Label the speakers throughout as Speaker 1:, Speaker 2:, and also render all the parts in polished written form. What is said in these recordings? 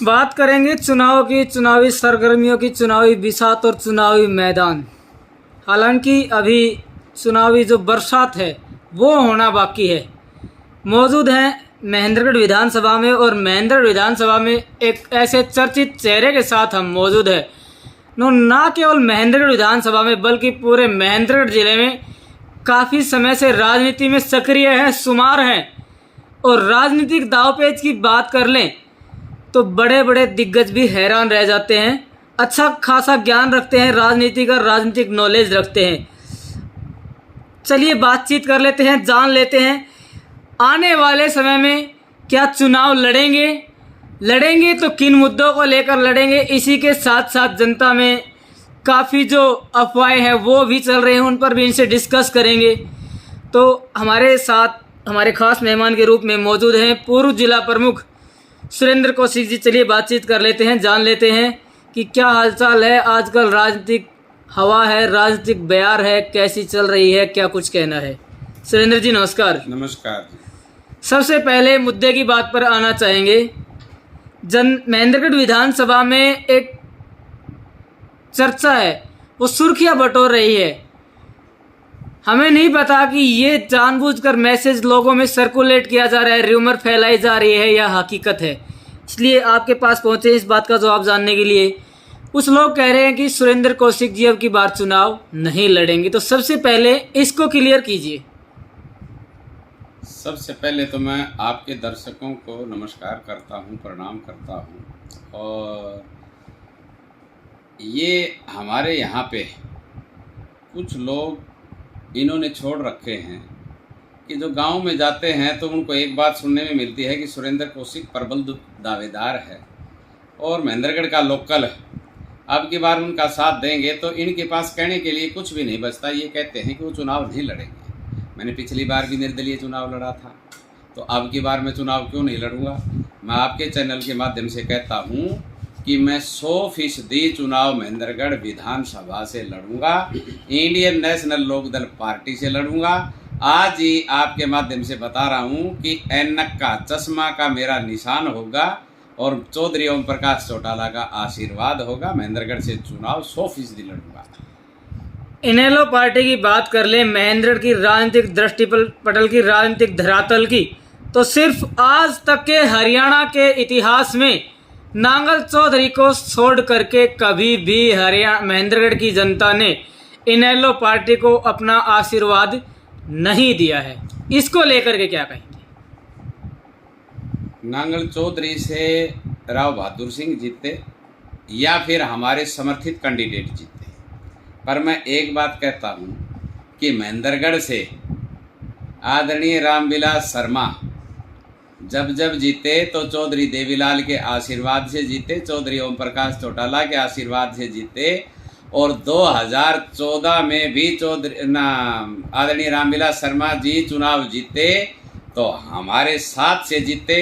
Speaker 1: बात करेंगे चुनाव की, चुनावी सरगर्मियों की, चुनावी बिसात और चुनावी मैदान। हालांकि अभी चुनावी जो बरसात है वो होना बाकी है। मौजूद हैं महेंद्रगढ़ विधानसभा में, और महेंद्रगढ़ विधानसभा में एक ऐसे चर्चित चेहरे के साथ हम मौजूद है ना केवल महेंद्रगढ़ विधानसभा में बल्कि पूरे महेंद्रगढ़ जिले में काफ़ी समय से राजनीति में सक्रिय हैं, शुमार हैं। और राजनीतिक दावपेच की बात कर लें तो बड़े बड़े दिग्गज भी हैरान रह जाते हैं। अच्छा खासा ज्ञान रखते हैं, राजनीति का राजनीतिक नॉलेज रखते हैं। चलिए बातचीत कर लेते हैं, जान लेते हैं आने वाले समय में क्या चुनाव लड़ेंगे तो किन मुद्दों को लेकर लड़ेंगे। इसी के साथ साथ जनता में काफ़ी जो अफवाहें हैं वो भी चल रहे हैं, उन पर भी इनसे डिस्कस करेंगे। तो हमारे साथ हमारे खास मेहमान के रूप में मौजूद हैं पूर्व जिला प्रमुख सुरेंद्र कौशिक जी। चलिए बातचीत कर लेते हैं, जान लेते हैं कि क्या हालचाल है, आजकल राजनीतिक हवा है, राजनीतिक बयार है, कैसी चल रही है, क्या कुछ कहना है। सुरेंद्र जी नमस्कार।
Speaker 2: नमस्कार।
Speaker 1: सबसे पहले मुद्दे की बात पर आना चाहेंगे। महेंद्रगढ़ विधानसभा में एक चर्चा है, वो सुर्खियां बटोर रही है। हमें नहीं पता कि ये जानबूझकर मैसेज लोगों में सर्कुलेट किया जा रहा है, र्यूमर फैलाई जा रही है या हकीकत है। इसलिए आपके पास पहुंचे इस बात का जवाब जानने के लिए। कुछ लोग कह रहे हैं कि सुरेंद्र कौशिक जी अब की बार चुनाव नहीं लड़ेंगे, तो सबसे पहले इसको क्लियर कीजिए।
Speaker 2: सबसे पहले तो मैं आपके दर्शकों को नमस्कार करता हूं, प्रणाम करता हूं। और ये हमारे यहाँ पे कुछ लोग इन्होंने छोड़ रखे हैं कि जो गांव में जाते हैं तो उनको एक बात सुनने में मिलती है कि सुरेंद्र कौशिक प्रबल दावेदार है और महेंद्रगढ़ का लोकल है, अब की बार उनका साथ देंगे। तो इनके पास कहने के लिए कुछ भी नहीं बचता। ये कहते हैं कि वो चुनाव नहीं लड़ेंगे। मैंने पिछली बार भी निर्दलीय चुनाव लड़ा था, तो अब की बार मैं चुनाव क्यों नहीं लड़ूंगा। मैं आपके चैनल के माध्यम से कहता हूं कि मैं 100% चुनाव महेंद्रगढ़ विधानसभा से लड़ूंगा, इंडियन नेशनल लोकदल पार्टी से लड़ूंगा। आज ही आपके माध्यम से बता रहा हूं कि ऐनक का चश्मा का मेरा निशान होगा और चौधरी ओम प्रकाश चौटाला का आशीर्वाद होगा। महेंद्रगढ़ से चुनाव 100% लड़ूंगा।
Speaker 1: इनेलो पार्टी की बात कर लें, महेंद्रगढ़ की राजनीतिक दृष्टि पटल की, राजनीतिक धरातल की, तो सिर्फ आज तक के हरियाणा के इतिहास में नांगल चौधरी को छोड़ करके कभी भी महेंद्रगढ़ की जनता ने इनेलो पार्टी को अपना आशीर्वाद नहीं दिया है। इसको लेकर के क्या कहेंगे।
Speaker 2: नांगल चौधरी से राव बहादुर सिंह जीते या फिर हमारे समर्थित कैंडिडेट जीते, पर मैं एक बात कहता हूँ कि महेंद्रगढ़ से आदरणीय रामविलास शर्मा जब जीते तो चौधरी देवीलाल के आशीर्वाद से जीते, चौधरी ओम प्रकाश चौटाला के आशीर्वाद से जीते। और 2014 में भी आदरणीय रामविलास शर्मा जी चुनाव जीते तो हमारे साथ से जीते।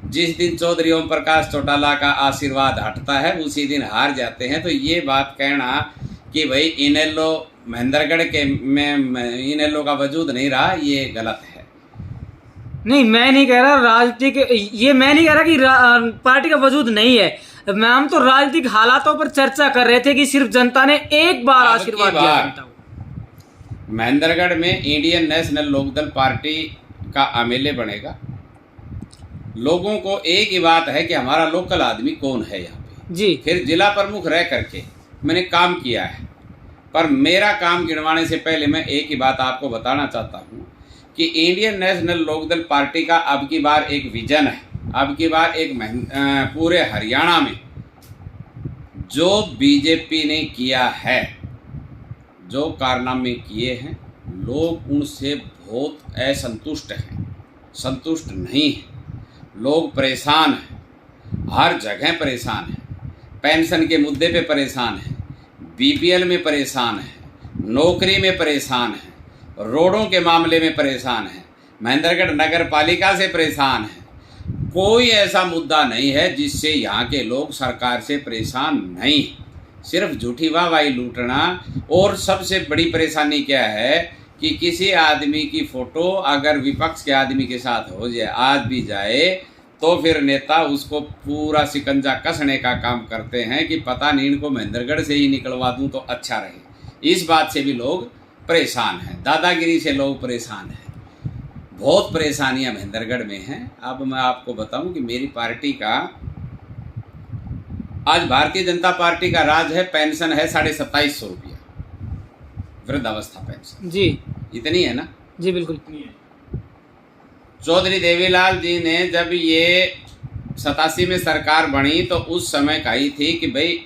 Speaker 2: जिस दिन चौधरी ओम प्रकाश चौटाला का आशीर्वाद हटता है उसी दिन हार जाते हैं। तो ये बात कहना कि भाई इनेलो महेंद्रगढ़ के में इनेलो का वजूद नहीं रहा, ये गलत है।
Speaker 1: नहीं, मैं नहीं कह रहा मैं नहीं कह रहा कि पार्टी का वजूद नहीं है। हम तो राजनीतिक हालातों पर चर्चा कर रहे थे कि सिर्फ जनता ने एक बार आशीर्वाद दिया जनता को।
Speaker 2: महेंद्रगढ़ में इंडियन नेशनल लोकदल पार्टी का एमएलए बनेगा। लोगों को एक ही बात है कि हमारा लोकल आदमी कौन है यहाँ पे
Speaker 1: जी।
Speaker 2: फिर जिला प्रमुख रह करके मैंने काम किया है, पर मेरा काम गिनवाने से पहले मैं एक ही बात आपको बताना चाहता हूँ कि इंडियन नेशनल लोकदल पार्टी का अब की बार एक विजन है। अब की बार एक पूरे हरियाणा में जो बीजेपी ने किया है, जो कारनामे किए हैं, लोग उनसे बहुत असंतुष्ट हैं, संतुष्ट नहीं हैं। लोग परेशान हैं, हर जगह परेशान हैं। पेंशन के मुद्दे पे परेशान हैं, बीपीएल में परेशान हैं, नौकरी में परेशान हैं, रोडों के मामले में परेशान हैं, महेंद्रगढ़ नगर पालिका से परेशान हैं। कोई ऐसा मुद्दा नहीं है जिससे यहाँ के लोग सरकार से परेशान नहीं। सिर्फ झूठी वाहवाही लूटना। और सबसे बड़ी परेशानी क्या है कि किसी आदमी की फ़ोटो अगर विपक्ष के आदमी के साथ हो जाए, आज भी जाए, तो फिर नेता उसको पूरा शिकंजा कसने का काम करते हैं कि पता नहीं इनको महेंद्रगढ़ से ही निकलवा दूं तो अच्छा रहे। इस बात से भी लोग परेशान हैं, दादागिरी से लोग परेशान हैं, बहुत परेशानियां महेंद्रगढ़ में हैं। अब मैं आपको बताऊं कि मेरी पार्टी का आज भारतीय जनता पार्टी का राज है, पेंशन है 2750 रुपया, वृद्धावस्था पेंशन
Speaker 1: जी
Speaker 2: इतनी है ना
Speaker 1: जी बिल्कुल।
Speaker 2: चौधरी देवीलाल जी ने जब ये 87 में सरकार बनी तो उस समय कही थी कि भाई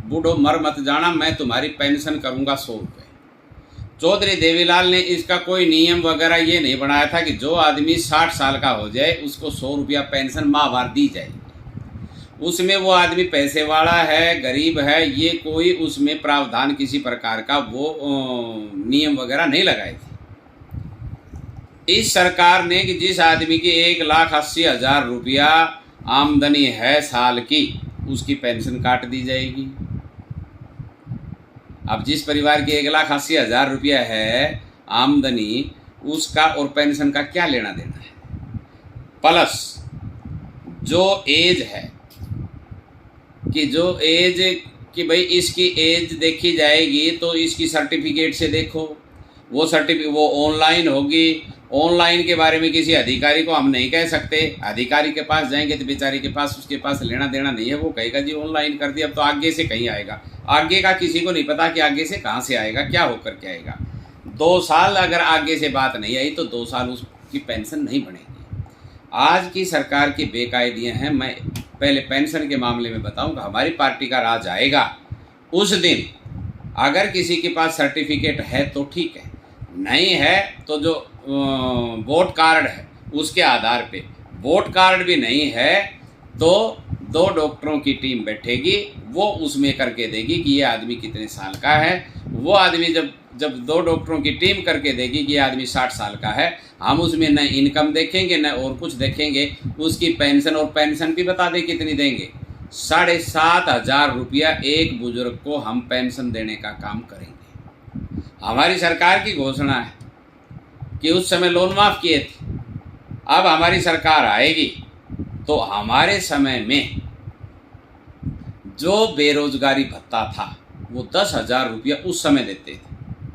Speaker 2: बूढ़ो मर मत जाना, मैं तुम्हारी पेंशन करूंगा 100 रुपये। चौधरी देवीलाल ने इसका कोई नियम वगैरह ये नहीं बनाया था कि जो आदमी 60 साल का हो जाए उसको 100 रुपया पेंशन माहवार दी जाए। उसमें वो आदमी पैसे वाला है, गरीब है, ये कोई उसमें प्रावधान किसी प्रकार का वो नियम वगैरह नहीं लगाए थे। इस सरकार ने कि जिस आदमी की 1,80,000 रुपया आमदनी है साल की, उसकी पेंशन काट दी जाएगी। अब जिस परिवार की 1,80,000 रुपया है आमदनी, उसका और पेंशन का क्या लेना देना है। प्लस जो एज है कि जो एज कि भाई इसकी एज देखी जाएगी तो इसकी सर्टिफिकेट से देखो, वो सर्टिफिकेट वो ऑनलाइन होगी। ऑनलाइन के बारे में किसी अधिकारी को हम नहीं कह सकते, अधिकारी के पास जाएंगे तो बेचारे के पास उसके पास लेना देना नहीं है, वो कहेगा जी ऑनलाइन कर दिया, अब तो आगे से कहीं आएगा। आगे का किसी को नहीं पता कि आगे से कहाँ से आएगा, क्या होकर के आएगा। 2 साल अगर आगे से बात नहीं आई तो 2 साल उसकी पेंशन नहीं बनेगी। आज की सरकार की बेकायदियाँ हैं। मैं पहले पेंशन के मामले में बताऊँगा, हमारी पार्टी का राज आएगा उस दिन अगर किसी के पास सर्टिफिकेट है तो ठीक है, नहीं है तो जो वोट कार्ड है उसके आधार पे, वोट कार्ड भी नहीं है तो 2 डॉक्टरों की टीम बैठेगी, वो उसमें करके देगी कि ये आदमी कितने साल का है। वो आदमी जब 2 डॉक्टरों की टीम करके देगी कि ये आदमी 60 साल का है, हम उसमें न इनकम देखेंगे न और कुछ देखेंगे, उसकी पेंशन और पेंशन भी बता दें कितनी देंगे। 7,500 रुपया एक बुजुर्ग को हम पेंशन देने का काम करेंगे। हमारी सरकार की घोषणा है कि उस समय लोन माफ़ किए थे, अब हमारी सरकार आएगी तो हमारे समय में जो बेरोजगारी भत्ता था वो 10,000 रुपया उस समय देते थे,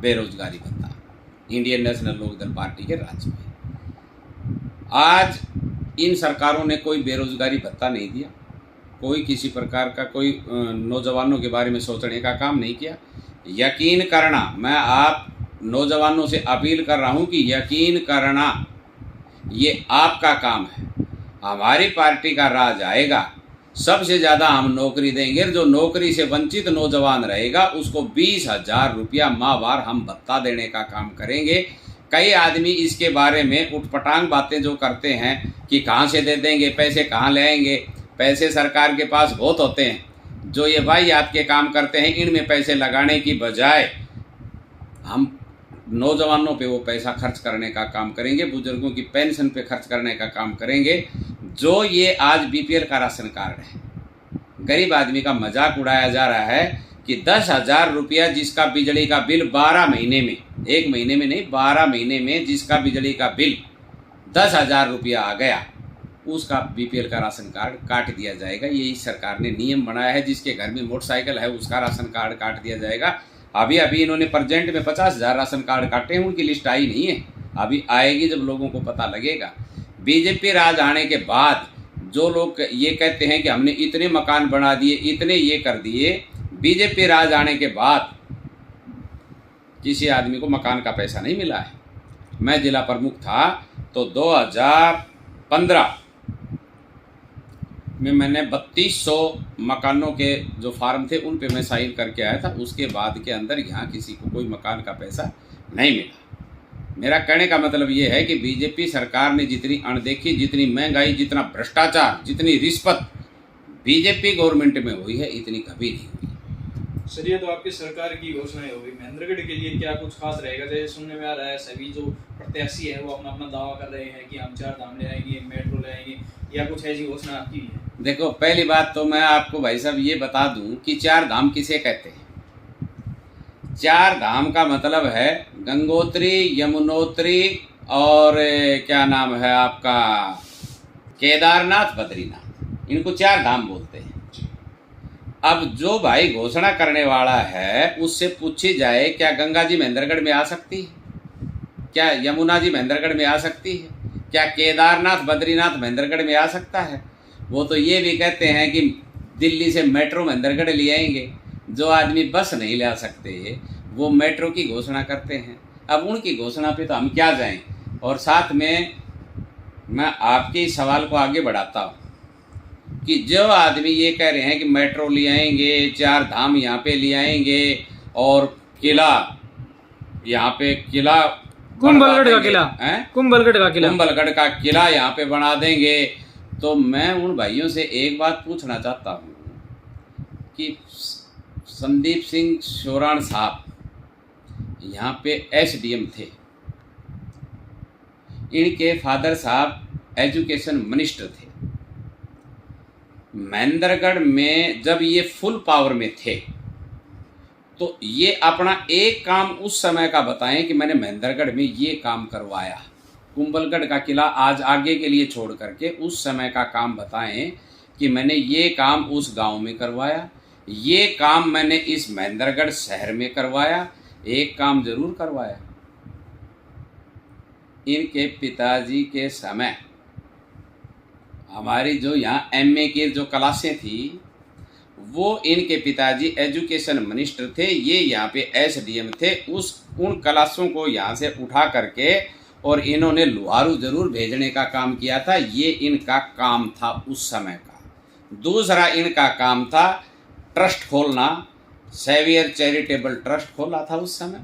Speaker 2: बेरोजगारी भत्ता, इंडियन नेशनल लोकदल पार्टी के राज में। आज इन सरकारों ने कोई बेरोजगारी भत्ता नहीं दिया, कोई किसी प्रकार का कोई नौजवानों के बारे में सोचने का काम नहीं किया। यकीन करना, मैं आप नौजवानों से अपील कर रहा हूं कि यकीन करना ये आपका काम है। हमारी पार्टी का राज आएगा, सबसे ज़्यादा हम नौकरी देंगे। जो नौकरी से वंचित नौजवान रहेगा उसको 20,000 रुपया माहवार हम भत्ता देने का काम करेंगे। कई आदमी इसके बारे में उठपटांग बातें जो करते हैं कि कहाँ से दे देंगे, पैसे कहाँ ले आएंगे, पैसे सरकार के पास बहुत होते हैं। जो ये वाहियात के काम करते हैं, इनमें पैसे लगाने की बजाय हम नौजवानों पे वो पैसा खर्च करने का काम करेंगे, बुजुर्गों की पेंशन पे खर्च करने का काम करेंगे। जो ये आज बीपीएल का राशन कार्ड है, गरीब आदमी का मजाक उड़ाया जा रहा है कि 10,000 रुपया जिसका बिजली का बिल 12 महीने में, 1 महीने में नहीं 12 महीने में जिसका बिजली का बिल 10,000 रुपया आ गया, उसका बीपीएल का राशन कार्ड काट दिया जाएगा। ये इस सरकार ने नियम बनाया है। जिसके घर में मोटरसाइकिल है उसका राशन कार्ड काट दिया जाएगा। अभी इन्होंने प्रेजेंट में 50,000 राशन कार्ड काटे हैं, उनकी लिस्ट आई नहीं है, अभी आएगी जब लोगों को पता लगेगा। बीजेपी राज आने के बाद जो लोग ये कहते हैं कि हमने इतने मकान बना दिए, इतने ये कर दिए, बीजेपी राज आने के बाद किसी आदमी को मकान का पैसा नहीं मिला है। मैं जिला प्रमुख था तो 2015 में मैंने 3200 मकानों के जो फार्म थे उन पे मैं साइन करके आया था। उसके बाद के अंदर यहाँ किसी को कोई मकान का पैसा नहीं मिला। मेरा कहने का मतलब ये है कि बीजेपी सरकार ने जितनी अनदेखी, जितनी महंगाई, जितना भ्रष्टाचार, जितनी रिश्वत बीजेपी गवर्नमेंट में हुई है, इतनी कभी नहीं हुई।
Speaker 3: सर, ये तो आपकी सरकार की घोषणाएं हो गई। महेंद्रगढ़ के लिए क्या कुछ खास रहेगा? जैसे सुनने में आ रहा है सभी जो प्रत्याशी है वो अपना अपना दावा कर रहे हैं कि हम 4 धाम ले आएंगे, मेट्रो ले आएंगे, या कुछ ऐसी घोषणा आपकी है?
Speaker 2: देखो, पहली बात तो मैं आपको भाई साहब ये बता दूं कि 4 धाम किसे कहते हैं। 4 धाम का मतलब है गंगोत्री, यमुनोत्री और क्या नाम है आपका केदारनाथ, बद्रीनाथ, इनको 4 धाम बोलते हैं। अब जो भाई घोषणा करने वाला है उससे पूछी जाए, क्या गंगा जी महेंद्रगढ़ में आ सकती है? क्या यमुना जी महेंद्रगढ़ में आ सकती है? क्या केदारनाथ, बद्रीनाथ महेंद्रगढ़ में आ सकता है? वो तो ये भी कहते हैं कि दिल्ली से मेट्रो महेंद्रगढ़ ले आएंगे। जो आदमी बस नहीं ला सकते वो मेट्रो की घोषणा करते हैं। अब उनकी घोषणा पे तो हम क्या जाएं? और साथ में मैं आपके इस सवाल को आगे बढ़ाता हूँ कि जो आदमी ये कह रहे हैं कि मेट्रो ले आएंगे, 4 धाम यहाँ पे ले आएंगे और किला, यहाँ पे किला,
Speaker 1: कुंभलगढ़ का किला है, कुंभलगढ़ का किला यहाँ पे बना देंगे, तो मैं उन भाइयों से एक बात पूछना चाहता हूँ कि संदीप सिंह शोराण साहब यहाँ पे एसडीएम थे, इनके फादर साहब एजुकेशन मिनिस्टर थे। महेंद्रगढ़ में जब ये फुल पावर में थे तो ये अपना एक काम उस समय का बताएं कि मैंने महेंद्रगढ़ में ये काम करवाया। कुंभलगढ़ का किला आज आगे के लिए छोड़ करके उस समय का काम बताएं कि मैंने ये काम उस गांव में करवाया, ये काम मैंने इस महेंद्रगढ़ शहर में करवाया। एक काम जरूर करवाया। इनके पिताजी के समय हमारी जो यहाँ एमए की जो क्लासें थी वो इनके पिताजी एजुकेशन मिनिस्टर थे, ये यहाँ पे एसडीएम थे। उन क्लासों को यहाँ से उठा करके और इन्होंने लुहारू जरूर भेजने का काम किया था। ये इनका काम था उस समय का। दूसरा इनका काम था ट्रस्ट खोलना, सेवियर चैरिटेबल ट्रस्ट खोला था उस समय।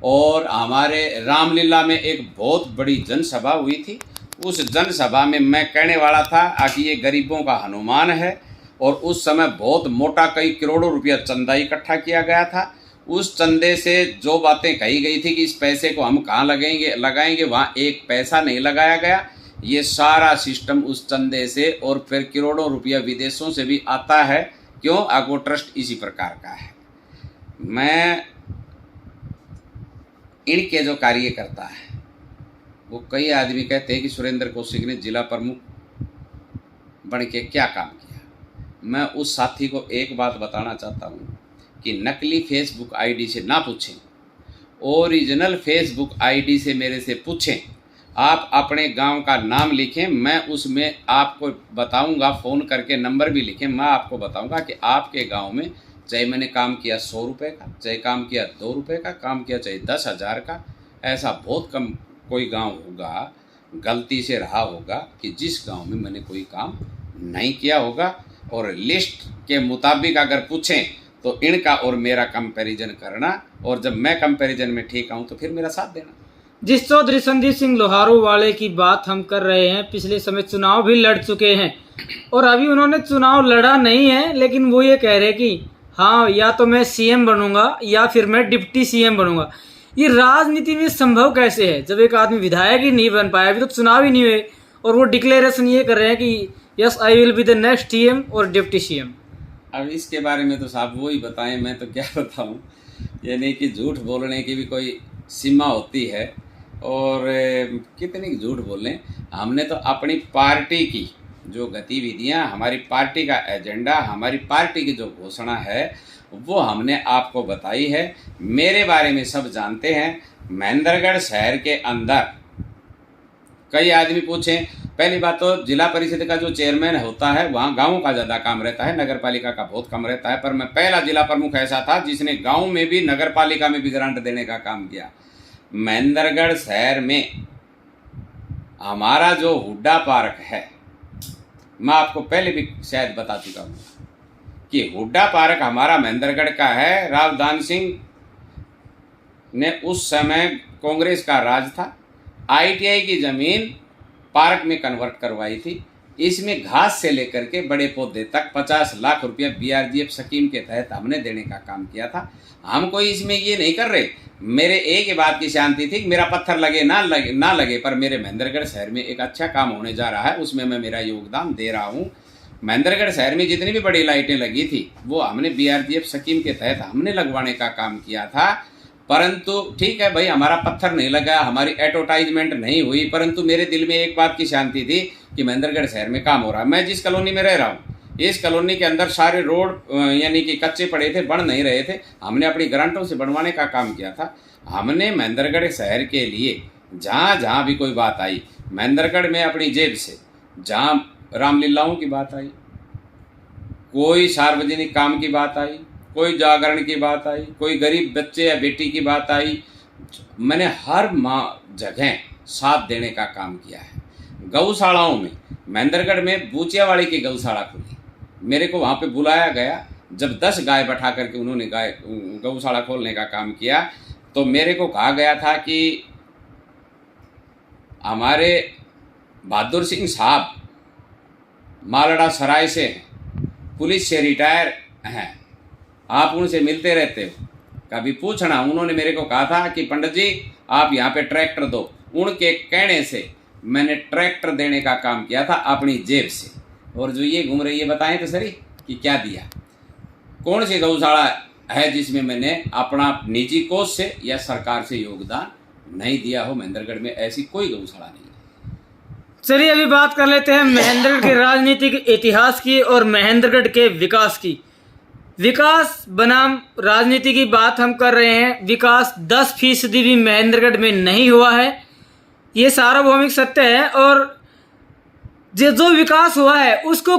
Speaker 1: और हमारे रामलीला में एक बहुत बड़ी जनसभा हुई थी। उस जनसभा में मैं कहने वाला था कि ये गरीबों का हनुमान है, और उस समय बहुत मोटा कई करोड़ों रुपया चंदा इकट्ठा किया गया था। उस चंदे से जो बातें कही गई थी कि इस पैसे को हम कहाँ लगाएंगे, वहाँ एक पैसा नहीं लगाया गया। ये सारा सिस्टम उस चंदे से और फिर करोड़ों रुपया विदेशों से भी आता है। क्यों? अब वो ट्रस्ट इसी प्रकार का है। मैं इनके जो कार्यकर्ता है वो कई आदमी कहते हैं कि सुरेंद्र कौशिक ने जिला प्रमुख बन के क्या काम किया। मैं उस साथी को एक बात बताना चाहता हूँ कि नकली फेसबुक आईडी से ना पूछें, ओरिजिनल फेसबुक आईडी से मेरे से पूछें। आप अपने गांव का नाम लिखें, मैं उसमें आपको बताऊंगा, फ़ोन करके नंबर भी लिखें, मैं आपको बताऊंगा कि आपके गांव में चाहे मैंने काम किया 100 रुपये का, चाहे काम किया 2 रुपये का, काम किया चाहे 10,000 का, ऐसा बहुत कम कोई गांव होगा गलती से रहा होगा कि जिस गांव में मैंने कोई काम नहीं किया होगा। और लिस्ट के मुताबिक अगर पूछें तो इनका और मेरा कंपैरिजन करना, और जब मैं कंपैरिजन में ठीक आऊँ तो फिर मेरा साथ देना। जिस चौधरी संदीप सिंह लोहारू वाले की बात हम कर रहे हैं, पिछले समय चुनाव भी लड़ चुके हैं और अभी उन्होंने चुनाव लड़ा नहीं है, लेकिन वो ये कह रहे कि हाँ या तो मैं सीएम बनूंगा या फिर मैं डिप्टी सीएम बनूंगा। ये राजनीति में संभव कैसे है जब एक आदमी विधायक ही नहीं बन पाया, अभी तो चुनाव ही नहीं हुए और वो डिक्लेरेशन ये कर रहे हैं कि yes I will be the next CM और डिप्टी सीएम।
Speaker 2: अब इसके बारे में तो साहब वो ही बताएं, मैं तो क्या बताऊं। यानी कि झूठ बोलने की भी कोई सीमा होती है, और कितनी झूठ बोलें। हमने तो अपनी पार्टी की जो गतिविधियां, हमारी पार्टी का एजेंडा, हमारी पार्टी की जो घोषणा है वो हमने आपको बताई है। मेरे बारे में सब जानते हैं। महेंद्रगढ़ शहर के अंदर कई आदमी पूछें, पहली बात तो जिला परिषद का जो चेयरमैन होता है वहाँ गाँव का ज़्यादा काम रहता है, नगर पालिका का बहुत कम रहता है। पर मैं पहला जिला प्रमुख ऐसा था जिसने गाँव में भी नगर पालिका में भी ग्रांट देने का काम किया। महेंद्रगढ़ शहर में हमारा जो हुड्डा पार्क है, मैं आपको पहले भी शायद बता चुका हूँ कि हुड्डा पार्क हमारा महेंद्रगढ़ का है। रावदान सिंह ने उस समय कांग्रेस का राज था, आईटीआई की ज़मीन पार्क में कन्वर्ट करवाई थी। इसमें घास से लेकर के बड़े पौधे तक 50 लाख रुपया बीआरजीएफ स्कीम के तहत हमने देने का काम किया था। हम कोई इसमें ये नहीं कर रहे। मेरे एक ही बात की शांति थी कि मेरा पत्थर लगे ना लगे, पर मेरे महेंद्रगढ़ शहर में एक अच्छा काम होने जा रहा है, उसमें मैं मेरा योगदान दे रहा हूँ। महेंद्रगढ़ शहर में जितनी भी बड़ी लाइटें लगी थी वो हमने बीआरजीएफ स्कीम के तहत हमने लगवाने का काम किया था। परंतु ठीक है भाई, हमारा पत्थर नहीं लगा, हमारी एडवर्टाइजमेंट नहीं हुई, परंतु मेरे दिल में एक बात की शांति थी कि महेंद्रगढ़ शहर में काम हो रहा है। मैं जिस कॉलोनी में रह रहा हूँ, इस कॉलोनी के अंदर सारे रोड यानी कि कच्चे पड़े थे, बन नहीं रहे थे। हमने अपनी ग्रांटों से बनवाने का काम किया था। हमने महेंद्रगढ़ शहर के लिए जहाँ जहाँ भी कोई बात आई, महेंद्रगढ़ में अपनी जेब से जहाँ रामलीलाओं की बात आई, कोई सार्वजनिक काम की बात आई, कोई जागरण की बात आई, कोई गरीब बच्चे या बेटी की बात आई, मैंने हर जगह साथ देने का काम किया है। गौशालाओं में, महेंद्रगढ़ में बूचियावाड़ी की गौशाला खुली, मेरे को वहाँ पे बुलाया गया। जब 10 गाय बैठा करके उन्होंने गौशाला खोलने का काम किया, तो मेरे को कहा गया था कि हमारे बहादुर सिंह साहब मालड़ा सराय से पुलिस से रिटायर हैं, आप उनसे मिलते रहते हो, कभी पूछना। उन्होंने मेरे को कहा था कि पंडित जी आप यहाँ पे ट्रैक्टर दो। उनके कहने से मैंने ट्रैक्टर देने का काम किया था अपनी जेब से। और जो ये घूम रही है, बताएं तो सही कि क्या दिया, कौन सी गौशाला है जिसमें मैंने अपना निजी कोष से या सरकार से योगदान नहीं दिया हो। महेंद्रगढ़ में ऐसी कोई गौशाला नहीं है।
Speaker 1: चलिए अभी बात कर लेते हैं महेंद्रगढ़ के राजनीतिक इतिहास की और महेंद्रगढ़ के विकास की। विकास बनाम राजनीति की बात हम कर रहे हैं। विकास 10% भी महेंद्रगढ़ में नहीं हुआ है, ये सार्वभौमिक सत्य है। और जो विकास हुआ है उसका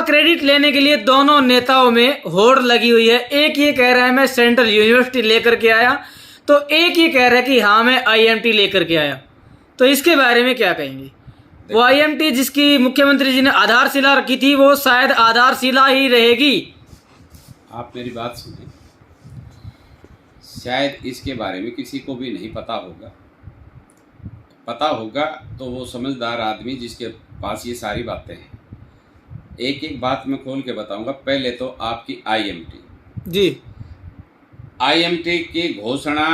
Speaker 1: क्रेडिट लेने के लिए दोनों नेताओं में होड़ लगी हुई है। एक ये कह रहा है मैं सेंट्रल यूनिवर्सिटी लेकर के आया, तो एक ये कह रहा है कि हाँ मैं IMT लेकर के आया। तो इसके बारे में क्या कहेंगे? वो IMT जिसकी मुख्यमंत्री जी ने आधारशिला रखी थी, वो शायद आधारशिला ही रहेगी।
Speaker 2: आप मेरी बात सुने, शायद इसके बारे में किसी को भी नहीं पता होगा। पता होगा तो वो समझदार आदमी जिसके पास ये सारी बातें हैं। एक एक बात मैं खोल के बताऊंगा। पहले तो आपकी IMT
Speaker 1: जी,
Speaker 2: IMT की घोषणा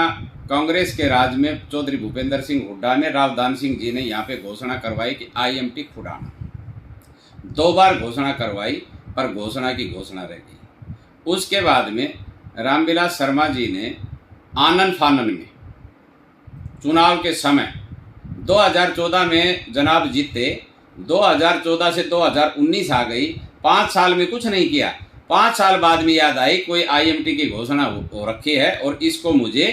Speaker 2: कांग्रेस के राज में चौधरी भूपेंद्र सिंह हुड्डा ने, रावदान सिंह जी ने यहाँ पे घोषणा करवाई कि IMT खुडाना। 2 बार घोषणा करवाई, पर घोषणा की घोषणा रह गई। उसके बाद में रामविलास शर्मा जी ने आनन फानन में चुनाव के समय 2014 में जनाब जीते, 2014 से 2019 आ गई, 5 साल में कुछ नहीं किया। 5 साल बाद में याद आई कोई IMT की घोषणा हो रखी है और इसको मुझे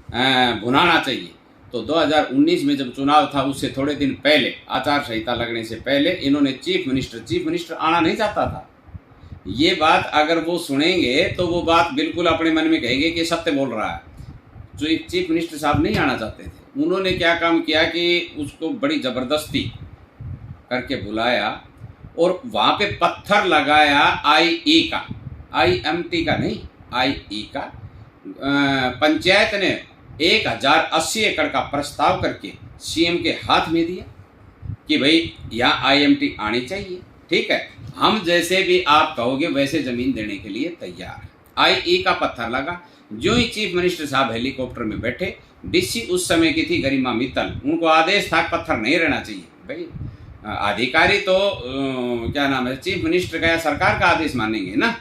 Speaker 2: भुनाना चाहिए। तो 2019 में जब चुनाव था, उससे थोड़े दिन पहले, आचार संहिता लगने से पहले, इन्होंने चीफ मिनिस्टर आना नहीं चाहता था। ये बात अगर वो सुनेंगे तो वो बात बिल्कुल अपने मन में कहेंगे कि सत्य बोल रहा है। जो चीफ मिनिस्टर साहब नहीं आना चाहते थे, उन्होंने क्या काम किया कि उसको बड़ी ज़बरदस्ती करके बुलाया और वहाँ पे पत्थर लगाया IE का, IMT का नहीं, IE का। पंचायत ने 1080 एकड़ का प्रस्ताव करके CM के हाथ में दिया कि भाई यहाँ IMT आनी चाहिए। ठीक है, हम जैसे भी आप कहोगे वैसे ज़मीन देने के लिए तैयार है। IE का पत्थर लगा। जो ही चीफ मिनिस्टर साहब हेलीकॉप्टर में बैठे, DC उस समय की थी गरिमा मित्तल, उनको आदेश था पत्थर नहीं रहना चाहिए। भाई अधिकारी तो क्या नाम है, चीफ मिनिस्टर का या सरकार का आदेश मानेंगे ना।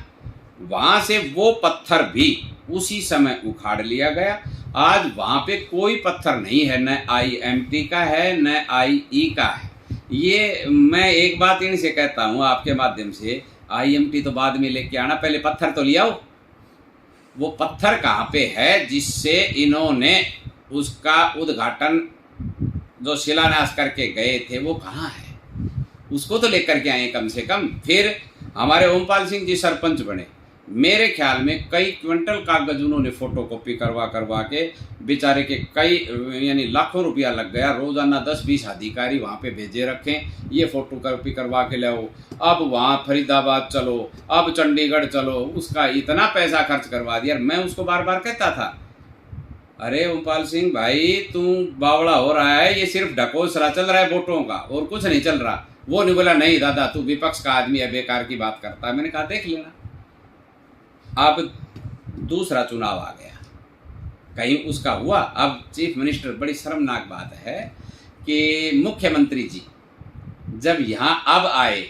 Speaker 2: वहाँ से वो पत्थर भी उसी समय उखाड़ लिया गया। आज वहाँ पे कोई पत्थर नहीं है, न IMT का है न IE का है। ये मैं एक बात इनसे कहता हूँ आपके माध्यम से, IMT तो बाद में लेके आना, पहले पत्थर तो ले आओ। वो पत्थर कहाँ पे है जिससे इन्होंने उसका उद्घाटन जो शिलान्यास करके गए थे, वो कहाँ है? उसको तो लेकर के आए कम से कम। फिर हमारे ओमपाल सिंह जी सरपंच बने, मेरे ख्याल में कई क्विंटल कागज उन्होंने फोटोकॉपी करवा के बेचारे के कई यानी लाखों रुपया लग गया। रोजाना 10-20 अधिकारी वहाँ पे भेजे रखें, ये फोटोकॉपी करवा के लाओ, अब वहाँ फरीदाबाद चलो, अब चंडीगढ़ चलो, उसका इतना पैसा खर्च करवा दिया। मैं उसको बार बार कहता था, अरे ओमपाल सिंह भाई तू बावड़ा हो रहा है, ये सिर्फ ढकोसला चल रहा है वोटों का और कुछ नहीं चल रहा। वो नहीं बोला, नहीं दादा तू विपक्ष का आदमी है, बेकार की बात करता है। मैंने कहा देख लेना। अब दूसरा चुनाव आ गया, कहीं उसका हुआ। अब चीफ मिनिस्टर, बड़ी शर्मनाक बात है कि मुख्यमंत्री जी जब यहाँ अब आए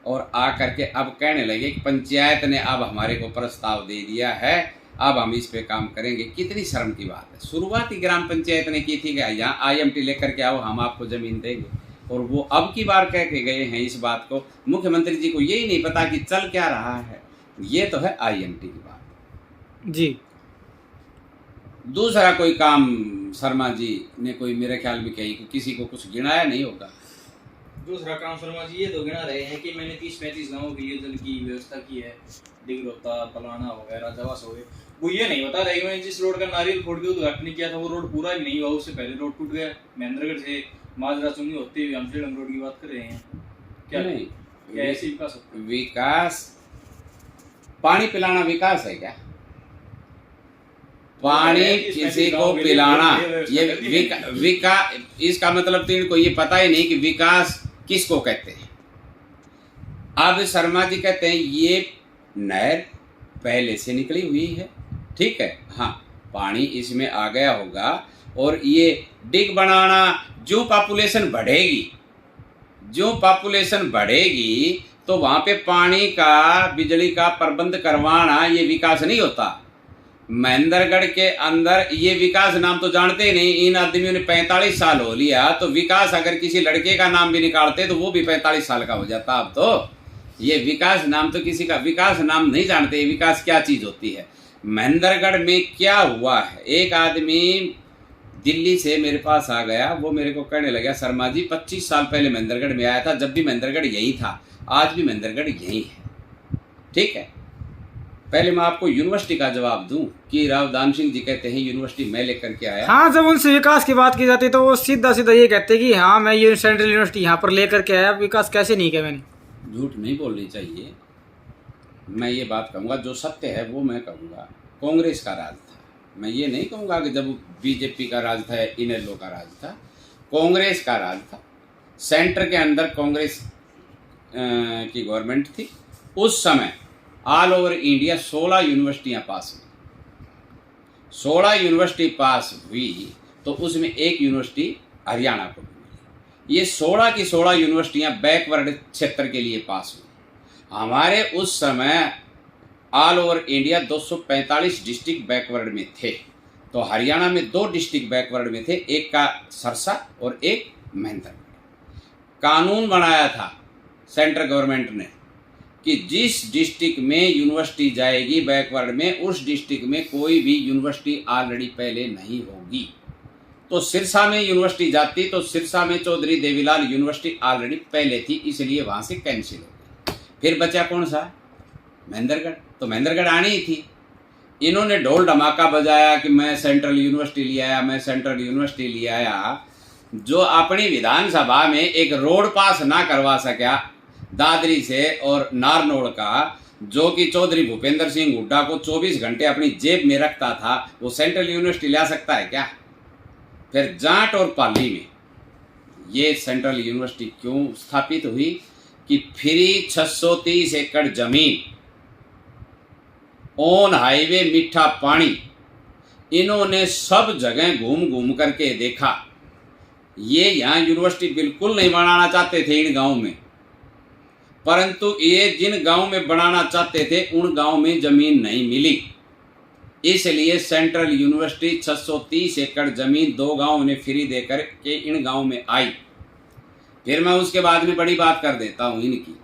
Speaker 2: और आकर के अब कहने लगे कि पंचायत ने अब हमारे को प्रस्ताव दे दिया है, अब हम इस पे काम करेंगे। कितनी शर्म की बात है। शुरुआत ही ग्राम पंचायत ने की थी कि यहाँ IMT लेकर के आओ, हम आपको ज़मीन देंगे, और वो अब की बार कह के गए हैं इस बात को। मुख्यमंत्री जी को यही नहीं पता कि चल क्या रहा है। ये तो है IMT की बात
Speaker 1: जी।
Speaker 2: दूसरा कोई काम शर्मा जी ने कोई मेरे ख्याल में कहीं किसी को कुछ गिनाया नहीं होगा।
Speaker 3: दूसरा काम शर्मा जी ये तो गिना रहे हैं कि मैंने 30-35 गाँवों के लिए जल की व्यवस्था की है, डिगरोता, पलाना वगैरह, जवास हो गए। वो ये नहीं बता रहे मैंने जिस रोड का नारियल फोड़ के उद्घाटन किया था वो रोड पूरा ही नहीं हुआ, उससे पहले रोड टूट गया। महेंद्रगढ़ से माजरा चुनी होते हुए हम फ्रीडम रोड की बात कर रहे हैं। क्या नहीं, क्या ऐसे विकास होता है?
Speaker 2: विकास, पानी पिलाना विकास है क्या? पानी किसी को पिलाना ये इसका मतलब तो इनको ये पता ही नहीं कि विकास किसको कहते हैं। अब शर्मा जी कहते हैं ये नहर पहले से निकली हुई है, ठीक है, हाँ, पानी इसमें आ गया होगा, और ये डिग बनाना, जो पॉपुलेशन बढ़ेगी तो वहाँ पे पानी का, बिजली का प्रबंध करवाना ये विकास नहीं होता। महेंद्रगढ़ के अंदर ये विकास नाम तो जानते ही नहीं। इन आदमियों ने 45 साल हो लिया, तो विकास अगर किसी लड़के का नाम भी निकालते तो वो भी 45 साल का हो जाता। अब तो ये विकास नाम तो किसी का विकास नाम नहीं जानते, विकास क्या चीज़ होती है। महेंद्रगढ़ में क्या हुआ है, एक आदमी दिल्ली से मेरे पास आ गया, वो मेरे को कहने लगा शर्मा जी 25 साल पहले महेंद्रगढ़ में आया था, जब भी महेंद्रगढ़ यही था, आज भी महेंद्रगढ़ यही है, ठीक है। पहले मैं आपको यूनिवर्सिटी का जवाब दूं कि राव दान सिंह जी कहते हैं यूनिवर्सिटी मैं लेकर के आया।
Speaker 1: हाँ, जब उनसे विकास की बात की जाती है तो वो सीधा सीधा ये कहते हैं कि हाँ मैं ये सेंट्रल यूनिवर्सिटी यहाँ पर लेकर के आया। विकास कैसे नहीं किया मैंने?
Speaker 2: झूठ नहीं बोलनी चाहिए। मैं ये बात कहूँगा, जो सत्य है वो मैं कहूँगा। कांग्रेस का राज था, मैं ये नहीं कहूँगा कि जब बीजेपी का राज था, इनेलो का राज था, कांग्रेस का राज था। सेंटर के अंदर कांग्रेस की गवर्नमेंट थी। उस समय ऑल ओवर इंडिया 16 यूनिवर्सिटियाँ पास हुई। 16 यूनिवर्सिटी पास हुई तो उसमें एक यूनिवर्सिटी हरियाणा को मिली। ये 16 की 16 यूनिवर्सिटियाँ बैकवर्ड क्षेत्र के लिए पास हुई। हमारे उस समय all over India 245 district backward में थे, तो हरियाणा में 2 डिस्ट्रिक्ट बैकवर्ड में थे, एक का सरसा और एक महेंद्रगढ़। कानून बनाया था सेंट्रल गवर्नमेंट ने कि जिस डिस्ट्रिक्ट में यूनिवर्सिटी जाएगी बैकवर्ड में, उस डिस्ट्रिक्ट में कोई भी यूनिवर्सिटी ऑलरेडी पहले नहीं होगी। तो सिरसा में यूनिवर्सिटी जाती तो सिरसा में चौधरी देवीलाल यूनिवर्सिटी ऑलरेडी पहले थी, इसलिए वहाँ से कैंसिल हो गई। फिर बचा कौन सा? महेंद्रगढ़। तो महेंद्रगढ़ आनी ही थी। इन्होंने ढोल धमाका बजाया कि मैं सेंट्रल यूनिवर्सिटी ले आया, मैं सेंट्रल यूनिवर्सिटी ले आया। जो अपनी विधानसभा में एक रोड पास ना करवा सका दादरी से और नारनौल का, जो कि चौधरी भूपेंद्र सिंह हुड्डा को 24 घंटे अपनी जेब में रखता था, वो सेंट्रल यूनिवर्सिटी ला सकता है क्या? फिर जाट और पाली में ये सेंट्रल यूनिवर्सिटी क्यों स्थापित हुई कि फ्री 630 एकड़ जमीन, ऑन हाईवे, मीठा पानी, इन्होंने सब जगह घूम घूम करके देखा। ये यहाँ यूनिवर्सिटी बिल्कुल नहीं बनाना चाहते थे इन गाँव में, परंतु ये जिन गांव में बनाना चाहते थे उन गांव में जमीन नहीं मिली, इसलिए सेंट्रल यूनिवर्सिटी 630 एकड़ जमीन 2 गांव ने फ्री देकर के इन गांव में आई। फिर मैं उसके बाद में बड़ी बात कर देता हूं इनकी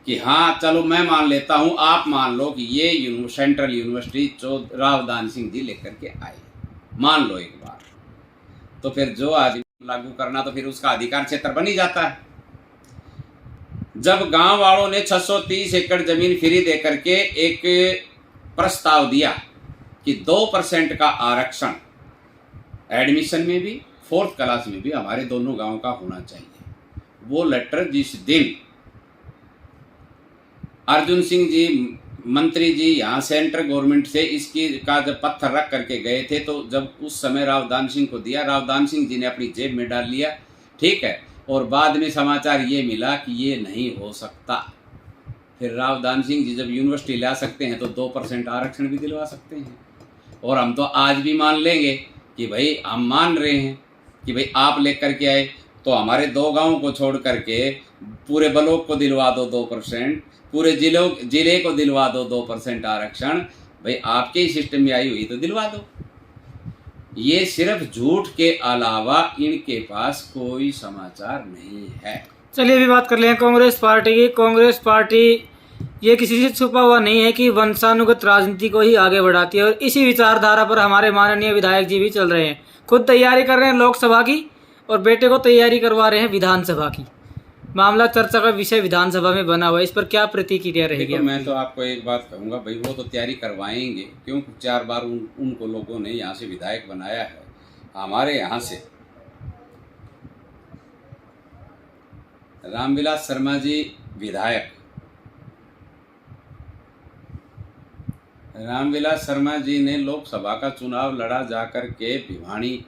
Speaker 2: कि हाँ चलो मैं मान लेता हूं, आप मान लो कि ये सेंट्रल यूनिवर्सिटी राव दान सिंह जी लेकर के आए, मान लो एक बार, तो फिर जो आदमी लागू करना तो फिर उसका अधिकार क्षेत्र बन ही जाता है। जब गांव वालों ने 630 एकड़ जमीन फ्री देकर के एक प्रस्ताव दिया कि 2% का आरक्षण एडमिशन में भी, 4th क्लास में भी हमारे दोनों गांव का होना चाहिए, वो लेटर जिस दिन अर्जुन सिंह जी मंत्री जी यहाँ सेंट्रल गवर्नमेंट से इसकी का जब पत्थर रख करके गए थे, तो जब उस समय राव दान सिंह को दिया, राव दान सिंह जी ने अपनी जेब में डाल लिया, ठीक है, और बाद में समाचार ये मिला कि ये नहीं हो सकता। फिर राव दान सिंह जी जब यूनिवर्सिटी ला सकते हैं तो 2% आरक्षण भी दिलवा सकते हैं। और हम तो आज भी मान लेंगे कि भाई हम मान रहे हैं कि भाई आप लेकर के आए तो हमारे 2 गांवों को छोड़ करके पूरे ब्लॉक को दिलवा दो 2%, पूरे जिले को दिलवा दो 2% आरक्षण, भाई आपके ही सिस्टम में आई हुई तो दिलवा दो। ये सिर्फ झूठ के अलावा इनके पास कोई समाचार नहीं है।
Speaker 1: चलिए अभी बात कर लें कांग्रेस पार्टी की। कांग्रेस पार्टी ये किसी से छुपा हुआ नहीं है कि वंशानुगत राजनीति को ही आगे बढ़ाती है, और इसी विचारधारा पर हमारे माननीय विधायक जी भी चल रहे हैं। खुद तैयारी कर रहे हैं लोकसभा की और बेटे को तैयारी करवा रहे हैं विधानसभा की। मामला चर्चा का विषय विधानसभा में बना हुआ है, इस पर क्या प्रतिक्रिया रहेगी?
Speaker 2: मैं तो आपको एक बात कहूँगा भाई, वो तो तैयारी करवाएंगे, क्योंकि 4 बार उनको लोगों ने यहाँ से विधायक बनाया है। हमारे यहाँ से रामविलास शर्मा जी विधायक, रामविलास शर्मा जी ने लोकसभा का चुनाव लड़ा जाकर के भिवानी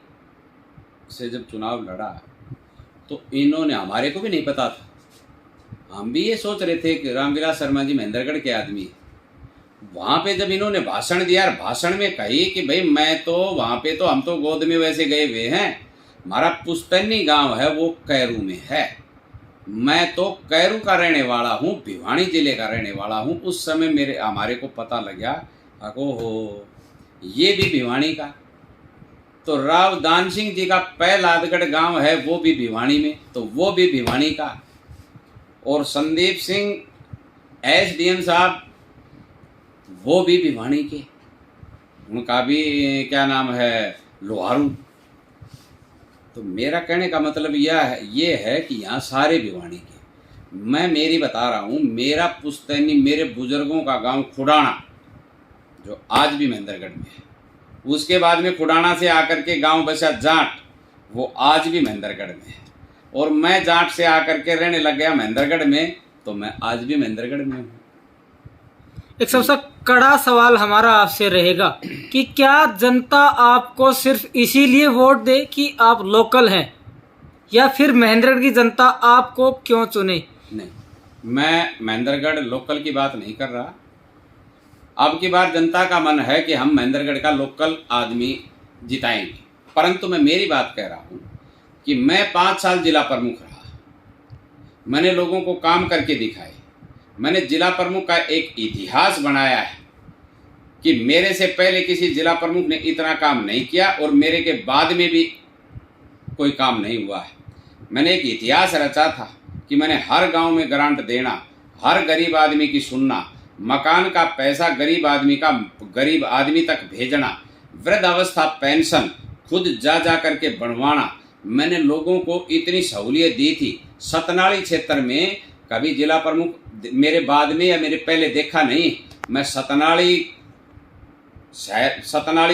Speaker 2: से। जब चुनाव लड़ा तो इन्होंने, हमारे को भी नहीं पता था, हम भी ये सोच रहे थे कि रामविलास शर्मा जी महेंद्रगढ़ के आदमी है। वहाँ पे जब इन्होंने भाषण दिया, भाषण में कही कि भाई मैं तो वहाँ पे तो हम तो गोद में वैसे गए हुए हैं, हमारा पुस्तैनी गांव है वो कैरू में है, मैं तो कैरू का रहने वाला हूँ, भिवानी जिले का रहने वाला हूँ। उस समय हमारे को पता लगा हो ये भी भिवानी का। तो राव दान सिंह जी का पैलादगढ़ गांव है वो भी भिवानी में, तो वो भी भिवानी का। और संदीप सिंह एसडीएम साहब वो भी भिवानी के, उनका भी क्या नाम है लोहारू। तो मेरा कहने का मतलब ये है कि यहाँ सारे भिवानी के। मैं मेरी बता रहा हूँ, मेरा पुस्तैनी मेरे बुजुर्गों का गांव खुडाना जो आज भी महेंद्रगढ़ में है, उसके बाद में खुडाना से आकर के गांव बसा जाट, वो आज भी महेंद्रगढ़ में है। और मैं जाट से आकर के रहने लग गया महेंद्रगढ़ में, तो मैं आज भी महेंद्रगढ़ में हूँ।
Speaker 1: एक सबसे कड़ा सवाल हमारा आपसे रहेगा कि क्या जनता आपको सिर्फ इसीलिए वोट दे कि आप लोकल हैं, या फिर महेंद्रगढ़ की जनता आपको क्यों चुने?
Speaker 2: नहीं, मैं महेंद्रगढ़ लोकल की बात नहीं कर रहा। अब की बार जनता का मन है कि हम महेंद्रगढ़ का लोकल आदमी जिताएंगे, परंतु मैं मेरी बात कह रहा हूँ कि मैं 5 साल जिला प्रमुख रहा, मैंने लोगों को काम करके दिखाए, मैंने जिला प्रमुख का एक इतिहास बनाया है कि मेरे से पहले किसी जिला प्रमुख ने इतना काम नहीं किया और मेरे के बाद में भी कोई काम नहीं हुआ है। मैंने एक इतिहास रचा था कि मैंने हर गांव में ग्रांट देना, हर गरीब आदमी की सुनना, मकान का पैसा गरीब आदमी तक भेजना, वृद्धावस्था पेंशन खुद जा करके बनवाना। मैंने लोगों को इतनी सहूलियत दी थी। सतनाली क्षेत्र में कभी जिला प्रमुख मेरे बाद में या मेरे पहले देखा नहीं। मैं सतनाली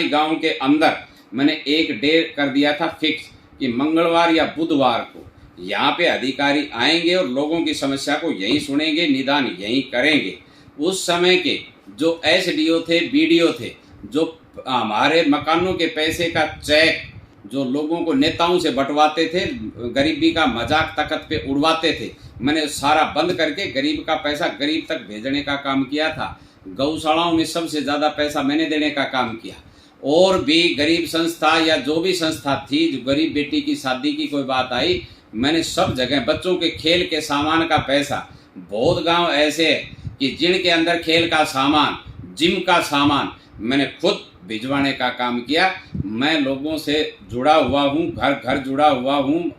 Speaker 2: गांव के अंदर मैंने एक डे कर दिया था फिक्स कि मंगलवार या बुधवार को यहाँ पे अधिकारी आएंगे और लोगों की समस्या को यहीं सुनेंगे, निदान यहीं करेंगे। उस समय के जो एसडीओ थे, बीडीओ थे, जो हमारे मकानों के पैसे का चेक जो लोगों को नेताओं से बंटवाते थे, गरीबी का मजाक तकत पे उड़वाते थे, मैंने सारा बंद करके गरीब का पैसा गरीब तक भेजने का काम किया था। गौशालाओं में सबसे ज़्यादा पैसा मैंने देने का काम किया। और भी गरीब संस्था या जो भी संस्था थी, जो गरीब बेटी की शादी की कोई बात आई, मैंने सब जगह बच्चों के खेल के सामान का पैसा, बहुत गांव ऐसे कि जिनके अंदर खेल का सामान, जिम का सामान मैंने खुद भिजवाने का काम किया। मैं लोगों से जुड़ा हुआ हूँ, घर घर जुड़ा हुआ हूँ।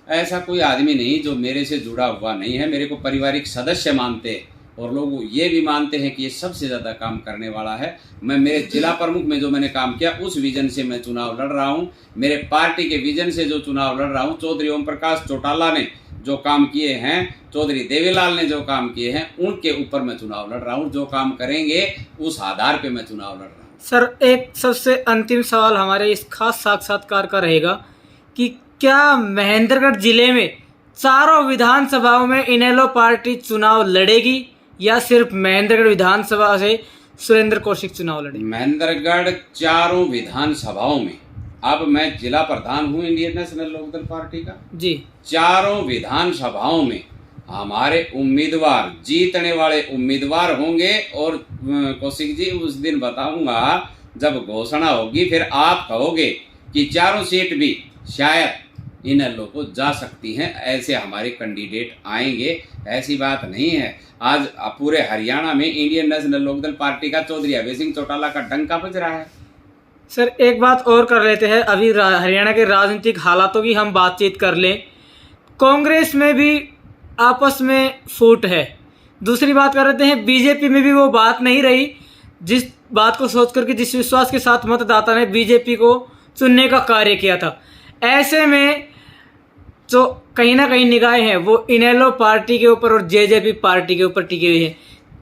Speaker 2: ऐसा कोई आदमी नहीं जो मेरे से जुड़ा हुआ नहीं है। मेरे को पारिवारिक सदस्य मानते हैं और लोग ये भी मानते हैं कि ये सबसे ज़्यादा काम करने वाला है। मैं मेरे जिला प्रमुख में जो मैंने काम किया उस विजन से मैं चुनाव लड़ रहा हूँ। मेरे पार्टी के विजन से जो चुनाव लड़ रहा हूँ, चौधरी ओम प्रकाश चौटाला ने जो काम किए हैं, चौधरी देवीलाल ने जो काम किए हैं, उनके ऊपर मैं चुनाव लड़ रहा हूँ। जो काम करेंगे उस आधार पे मैं चुनाव लड़ रहा हूँ।
Speaker 1: सर, एक सबसे अंतिम सवाल हमारे इस खास साक्षात्कार का रहेगा कि क्या महेंद्रगढ़ जिले में चारों विधानसभाओं में इनेलो पार्टी चुनाव लड़ेगी या सिर्फ महेंद्रगढ़ विधानसभा से सुरेंद्र कौशिक चुनाव लड़ेंगे?
Speaker 2: महेंद्रगढ़ चारों विधानसभाओं में, अब मैं जिला प्रधान हूँ इंडियन नेशनल लोकदल पार्टी का
Speaker 1: जी,
Speaker 2: चारों विधानसभाओं में हमारे उम्मीदवार, जीतने वाले उम्मीदवार होंगे। और कौशिक जी उस दिन बताऊंगा जब घोषणा होगी, फिर आप कहोगे कि चारों सीट भी शायद इनेलो को जा सकती हैं, ऐसे हमारे कैंडिडेट आएंगे, ऐसी बात नहीं है। आज पूरे हरियाणा में इंडियन नेशनल लोकदल पार्टी का चौधरी अभय सिंह चौटाला का डंका बज रहा है।
Speaker 1: सर एक बात और कर लेते हैं, अभी हरियाणा के राजनीतिक हालातों की हम बातचीत कर लें। कांग्रेस में भी आपस में फूट है। दूसरी बात कर लेते हैं, बीजेपी में भी वो बात नहीं रही जिस बात को सोच करके, जिस विश्वास के साथ मतदाता ने बीजेपी को चुनने का कार्य किया था। ऐसे में जो कहीं ना कहीं निगाहें हैं वो इनेलो पार्टी के ऊपर और जेजेपी पार्टी के ऊपर टिकी हुई है।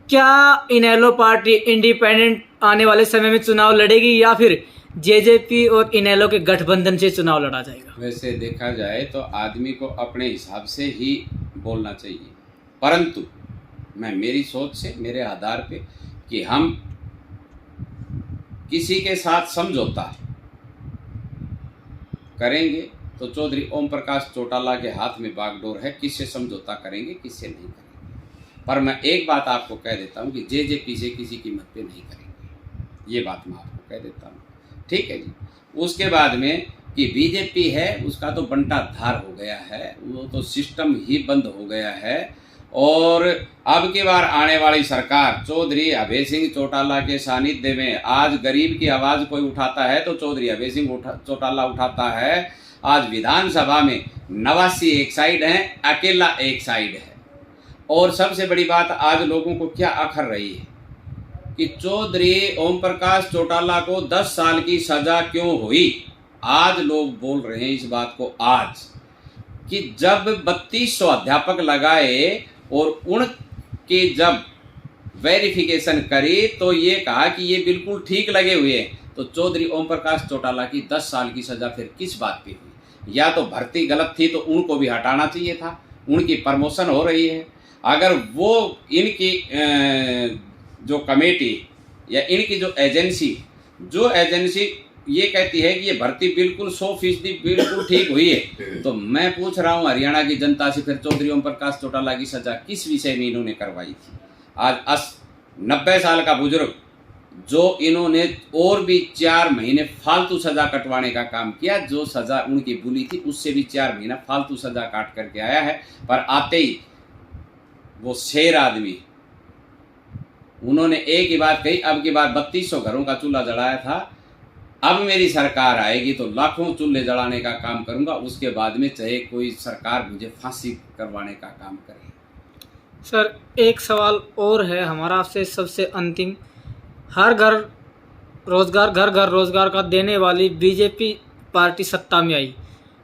Speaker 1: क्या इनेलो पार्टी इंडिपेंडेंट आने वाले समय में चुनाव लड़ेगी या फिर जेजेपी और इनेलो के गठबंधन से चुनाव लड़ा जाएगा?
Speaker 2: वैसे देखा जाए तो आदमी को अपने हिसाब से ही बोलना चाहिए, परंतु मैं मेरी सोच से, मेरे आधार पे कि हम किसी के साथ समझौता करेंगे तो चौधरी ओम प्रकाश चौटाला के हाथ में बागडोर है, किससे समझौता करेंगे किससे नहीं करेंगे। पर मैं एक बात आपको कह देता हूँ कि जेजेपी से किसी कीमत पे नहीं करेंगे, ये बात मैं आपको कह देता हूँ, ठीक है जी। उसके बाद में कि बीजेपी है उसका तो बंटा धार हो गया है, वो तो सिस्टम ही बंद हो गया है। और अब की बार आने वाली सरकार चौधरी अभय सिंह चौटाला के सानिध्य में, आज गरीब की आवाज़ कोई उठाता है तो चौधरी अभय सिंह चौटाला उठाता है। आज विधानसभा में 89 एक साइड है, अकेला एक साइड है। और सबसे बड़ी बात आज लोगों को क्या अखर रही है कि चौधरी ओम प्रकाश चौटाला को 10 साल की सजा क्यों हुई। आज लोग बोल रहे हैं इस बात को आज कि जब 3200 अध्यापक लगाए और उनके जब वेरिफिकेशन करी तो ये कहा कि ये बिल्कुल ठीक लगे हुए हैं, तो चौधरी ओम प्रकाश चौटाला की 10 साल की सजा फिर किस बात पे हुई? या तो भर्ती गलत थी तो उनको भी हटाना चाहिए था, उनकी प्रमोशन हो रही है। अगर वो इनकी जो कमेटी या इनकी जो एजेंसी ये कहती है कि ये भर्ती बिल्कुल 100% बिल्कुल ठीक हुई है, तो मैं पूछ रहा हूँ हरियाणा की जनता से फिर चौधरी ओम प्रकाश चौटाला की सजा किस विषय में इन्होंने करवाई थी? आज 90 साल का बुजुर्ग जो इन्होंने और भी 4 महीने फालतू सजा कटवाने का काम किया, जो सजा उनकी बुली थी उससे भी 4 महीना फालतू सजा काट करके आया है। पर आते ही वो शेर आदमी, उन्होंने एक ही बात कही, अब की बार 3200 घरों का चूल्हा जलाया था, अब मेरी सरकार आएगी तो लाखों चूल्हे जलाने का काम करूंगा, उसके बाद में चाहे कोई सरकार मुझे फांसी करवाने का काम करे।
Speaker 1: सर एक सवाल और है हमारा आपसे, सबसे अंतिम। हर घर रोजगार, घर घर रोजगार का देने वाली बीजेपी पार्टी सत्ता में आई,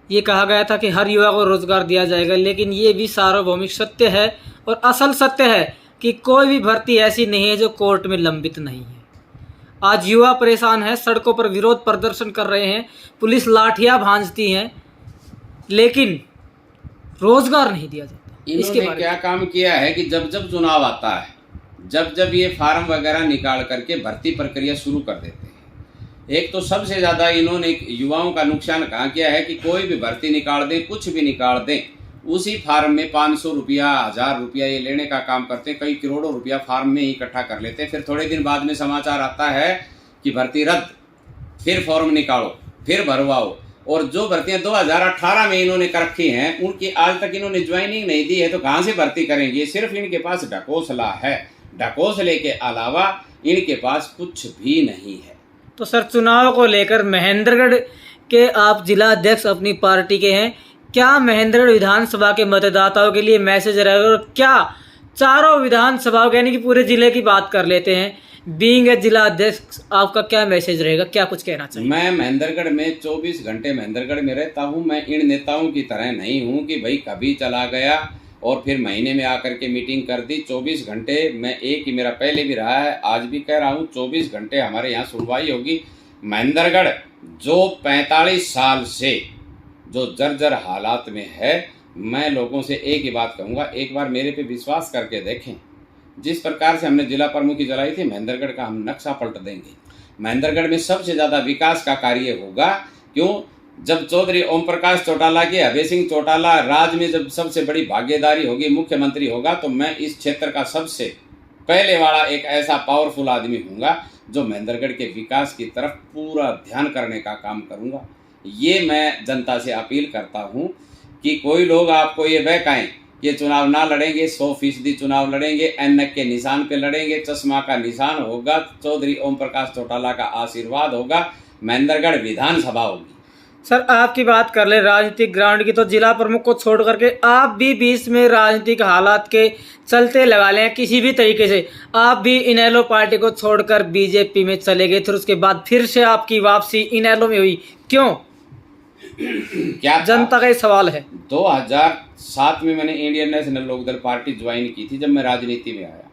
Speaker 1: ये कहा गया था कि हर युवा को रोजगार दिया जाएगा, लेकिन ये भी सार्वभौमिक सत्य है और असल सत्य है कि कोई भी भर्ती ऐसी नहीं है जो कोर्ट में लंबित नहीं है। आज युवा परेशान है, सड़कों पर विरोध प्रदर्शन कर रहे हैं, पुलिस लाठियां भांजती हैं, लेकिन रोजगार नहीं दिया जाता।
Speaker 2: इन्होंने क्या काम किया है कि जब जब चुनाव आता है, जब जब ये फार्म वगैरह निकाल करके भर्ती प्रक्रिया शुरू कर देते हैं। एक तो सबसे ज़्यादा इन्होंने युवाओं का नुकसान कहाँ किया है कि कोई भी भर्ती निकाल दें, कुछ भी निकाल दें, उसी फार्म में 500 रुपया, 1000 रुपया ये लेने का काम करते हैं, कई करोड़ों रुपया फार्म में ही इकट्ठा कर लेते हैं। फिर थोड़े दिन बाद में समाचार आता है कि भर्ती रद्द, फिर फॉर्म निकालो, फिर भरवाओ। और जो भर्तियां 2018 में इन्होंने कर रखी हैं, उनकी आज तक इन्होंने ज्वाइनिंग नहीं दी है, तो कहाँ से भर्ती करेंगे? सिर्फ इनके पास ढकोसला है, ढकोसले के अलावा इनके पास कुछ भी नहीं है।
Speaker 1: तो सर चुनाव को लेकर महेंद्रगढ़ के आप जिला अध्यक्ष अपनी पार्टी के हैं, क्या महेंद्रगढ़ विधानसभा के मतदाताओं के लिए मैसेज रहेगा? और क्या चारों विधानसभाओं यानी कि पूरे जिले की बात कर लेते हैं, बीइंग ए जिला अध्यक्ष आपका क्या मैसेज रहेगा, क्या कुछ कहना चाहिए?
Speaker 2: मैं महेंद्रगढ़ में 24 घंटे महेंद्रगढ़ में रहता हूँ। मैं इन नेताओं की तरह नहीं हूँ कि भाई कभी चला गया और फिर महीने में आकर के मीटिंग कर दी। 24 घंटे मैं एक ही, मेरा पहले भी रहा है, आज भी कह रहा हूँ, 24 घंटे हमारे यहाँ सुनवाई होगी। महेंद्रगढ़ जो 45 साल से जो जर्जर हालात में है, मैं लोगों से एक ही बात कहूँगा, एक बार मेरे पे विश्वास करके देखें। जिस प्रकार से हमने जिला प्रमुखी जलाई थी, महेंद्रगढ़ का हम नक्शा पलट देंगे। महेंद्रगढ़ में सबसे ज़्यादा विकास का कार्य होगा। क्यों? जब चौधरी ओम प्रकाश चौटाला के अभय सिंह चौटाला राज में जब सबसे बड़ी भागीदारी होगी, मुख्यमंत्री होगा, तो मैं इस क्षेत्र का सबसे पहले वाला एक ऐसा पावरफुल आदमी हूँगा जो महेंद्रगढ़ के विकास की तरफ पूरा ध्यान करने का काम करूँगा। ये मैं जनता से अपील करता हूँ कि कोई लोग आपको ये बहकाएं ये चुनाव ना लड़ेंगे, 100% चुनाव लड़ेंगे, ऐनक के निशान पे लड़ेंगे, चश्मा का निशान होगा, चौधरी ओम प्रकाश चौटाला का आशीर्वाद होगा, महेंद्रगढ़ विधानसभा होगी।
Speaker 1: सर आपकी बात कर ले राजनीतिक ग्राउंड की, तो जिला प्रमुख को छोड़ करके आप भी बीच में राजनीतिक हालात के चलते लगा लें किसी भी तरीके से, आप भी इनेलो पार्टी को छोड़कर बीजेपी में चले गए, फिर उसके बाद फिर से आपकी वापसी इनेलो में हुई, क्यों?
Speaker 2: क्या
Speaker 1: जनता का ये सवाल है।
Speaker 2: 2007 में मैंने Indian national Lokdal party join की थी। जब मैं राजनीति में आया,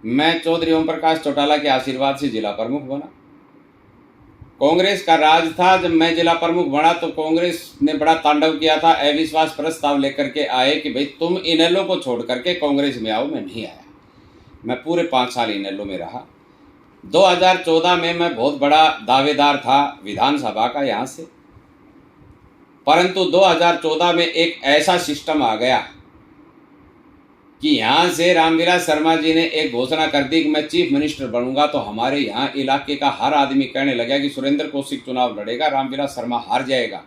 Speaker 2: मैं चौधरी ओम प्रकाश चौटाला के आशीर्वाद से जिला प्रमुख बना। कांग्रेस का राज था। जब मैं जिला प्रमुख बना तो कांग्रेस ने बड़ा तांडव किया था, अविश्वास प्रस्ताव लेकर के आए कि भाई तुम इनेलो को छोड़ करके कांग्रेस में आओ। मैं नहीं आया। मैं पूरे 5 साल इनेलो में रहा। 2014 में मैं बहुत बड़ा दावेदार था विधानसभा का यहाँ से, परंतु 2014 में एक ऐसा सिस्टम आ गया कि यहाँ से रामविलास शर्मा जी ने एक घोषणा कर दी कि मैं चीफ मिनिस्टर बनूंगा। तो हमारे यहाँ इलाके का हर आदमी कहने लगा कि सुरेंद्र कौशिक चुनाव लड़ेगा, रामविलास शर्मा हार जाएगा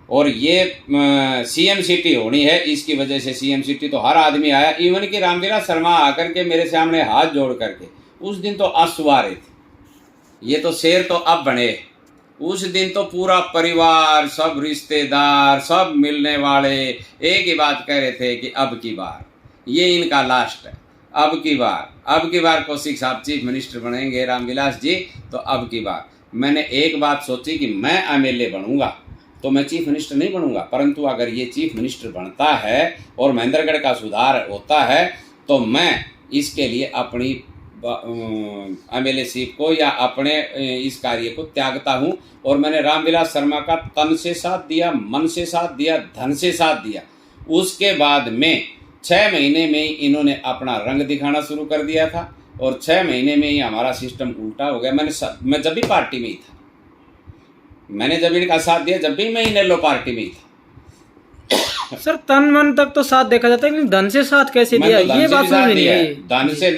Speaker 2: और ये सीएम सिटी होनी है, इसकी वजह से सीएम सिटी। तो हर आदमी आया, इवन कि रामविलास शर्मा आकर के मेरे सामने हाथ जोड़ करके उस दिन तो आंसू आ रहे थे। ये तो शेर तो अब बने। उस दिन तो पूरा परिवार, सब रिश्तेदार, सब मिलने वाले एक ही बात कह रहे थे कि अब की बार ये इनका लास्ट है। अब की बार कौशिक साहब चीफ मिनिस्टर बनेंगे रामविलास जी। तो अब की बार मैंने एक बात सोची कि मैं एमएलए बनूंगा तो मैं चीफ मिनिस्टर नहीं बनूंगा, परंतु अगर ये चीफ मिनिस्टर बनता है और महेंद्रगढ़ का सुधार होता है तो मैं इसके लिए अपनी एमएलए सीट को या अपने इस कार्य को त्यागता हूं। और मैंने रामविलास शर्मा का तन से साथ दिया, मन से साथ दिया, धन से साथ दिया। उसके बाद में 6 महीने में ही इन्होंने अपना रंग दिखाना शुरू कर दिया था और 6 महीने में ही हमारा सिस्टम उल्टा हो गया। मैं जब भी पार्टी में ही था, मैंने जब इनका साथ दिया, जब भी मैं इनेलो पार्टी में ही था।
Speaker 1: सर तन मन तक तो साथ देखा जाता है, लेकिन धन से साथ कैसे दिया? ये बात समझ नहीं आई।
Speaker 2: धन से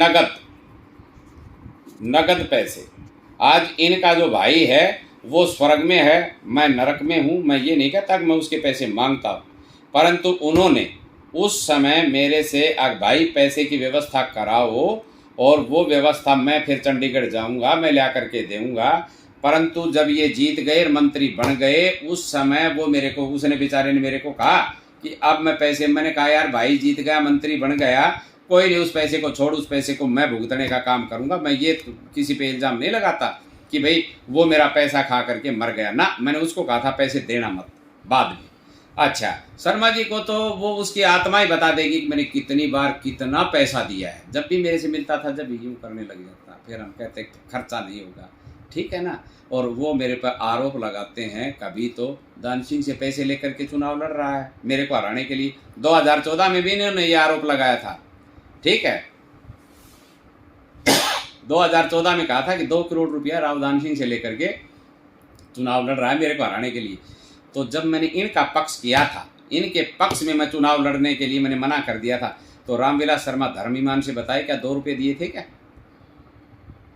Speaker 2: नगद पैसे। आज इनका जो भाई है वो स्वर्ग में है, मैं नरक में हूँ। मैं ये नहीं कहता कि मैं उसके पैसे मांगता हूँ, परंतु उन्होंने उस समय मेरे से भाई पैसे की व्यवस्था कराओ और वो व्यवस्था मैं फिर चंडीगढ़ जाऊंगा, मैं ला करके दूंगा। परंतु जब ये जीत गए, मंत्री बन गए, उस समय वो मेरे को, उसने बेचारे ने मेरे को कहा कि अब मैं पैसे, मैंने कहा यार भाई जीत गया, मंत्री बन गया, कोई नहीं, उस पैसे को छोड़, उस पैसे को मैं भुगतने का काम करूंगा। मैं ये किसी पे इल्ज़ाम नहीं लगाता कि भाई वो मेरा पैसा खा करके मर गया ना। मैंने उसको कहा था पैसे देना मत बाद में। अच्छा, शर्मा जी को तो वो उसकी आत्मा ही बता देगी कि मैंने कितनी बार कितना पैसा दिया है। जब भी मेरे से मिलता था, जब यूँ करने लग जाता, फिर हम कहते खर्चा नहीं होगा, ठीक है ना। और वो मेरे पर आरोप लगाते हैं, कभी तो दान सिंह से पैसे लेकर के चुनाव लड़ रहा है मेरे को हराने के लिए। 2014 में भी इन्होंने ये आरोप लगाया था, ठीक है। 2014 में कहा था कि 2 करोड़ रुपया राव दान सिंह से लेकर के चुनाव लड़ रहा है मेरे को हराने के लिए। तो जब मैंने इनका पक्ष किया था, इनके पक्ष में मैं चुनाव लड़ने के लिए मैंने मना कर दिया था, तो रामविलास शर्मा धर्मीमान से बताए क्या 2 रुपये दिए थे क्या?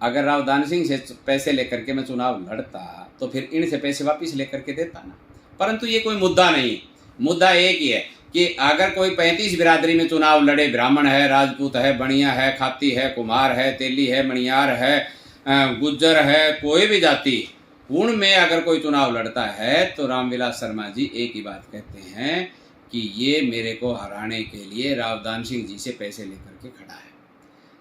Speaker 2: अगर राव दान सिंह से पैसे लेकर के मैं चुनाव लड़ता तो फिर इनसे पैसे वापस लेकर के देता ना। परंतु ये कोई मुद्दा नहीं। मुद्दा एक ही है कि अगर कोई 35 बिरादरी में चुनाव लड़े, ब्राह्मण है, राजपूत है, बनिया है, खाती है, कुमार है, तेली है, मणियार है, गुज्जर है, कोई भी जाति, उनमें अगर कोई चुनाव लड़ता है तो रामविलास शर्मा जी एक ही बात कहते हैं कि ये मेरे को हराने के लिए राव दान सिंह जी से पैसे लेकर के खड़ा है।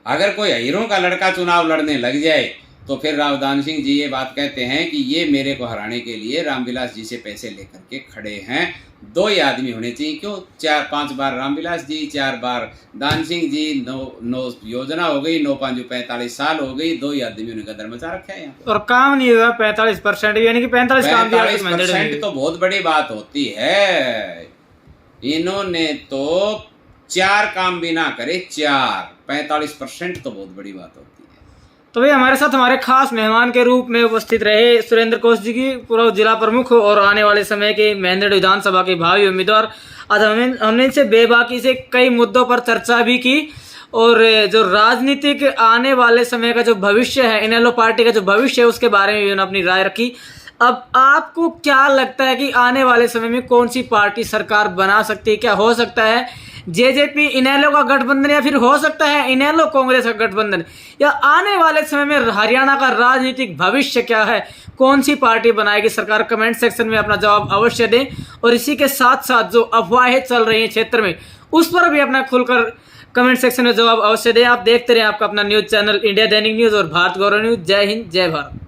Speaker 2: अगर कोई हीरों का लड़का चुनाव लड़ने लग जाए तो फिर राव दान सिंह जी ये बात कहते हैं कि ये मेरे को हराने के लिए रामविलास जी से पैसे लेकर के खड़े हैं। 2 ही आदमी होने चाहिए, क्यों 4-5 बार रामविलास जी, 4 बार दान सिंह जी, 9 योजना हो गई, 9 5 45 साल हो गई, 2 ही आदमियों ने गदर मचा रखा है यहाँ।
Speaker 1: और काम नहीं हुआ 45%, यानी कि 45%
Speaker 2: तो बहुत बड़ी बात होती है। इन्होंने तो 4 काम भी ना करे, 45% तो बहुत बड़ी बात होती है।
Speaker 1: तो भाई हमारे साथ हमारे खास मेहमान के रूप में उपस्थित रहे सुरेंद्र कौशिक जी की, पूर्व जिला प्रमुख और आने वाले समय के महेंद्रगढ़ विधानसभा के भावी उम्मीदवार। आज हमने इनसे बेबाकी से कई मुद्दों पर चर्चा भी की और जो राजनीतिक आने वाले समय का जो भविष्य है, इनेलो पार्टी का जो भविष्य है, उसके बारे में भी उन्होंने अपनी राय रखी। अब आपको क्या लगता है कि आने वाले समय में कौन सी पार्टी सरकार बना सकती है? क्या हो सकता है जेजेपी इनेलो का गठबंधन, या फिर हो सकता है इनेलो कांग्रेस का गठबंधन, या आने वाले समय में हरियाणा का राजनीतिक भविष्य क्या है? कौन सी पार्टी बनाएगी सरकार? कमेंट सेक्शन में अपना जवाब अवश्य दें। और इसी के साथ साथ जो अफवाहें चल रही हैं क्षेत्र में, उस पर भी अपना खुलकर कमेंट सेक्शन में जवाब अवश्य दें। आप देखते रहें आपका अपना न्यूज़ चैनल इंडिया दैनिक न्यूज़ और भारत गौरव न्यूज़। जय हिंद, जय भारत।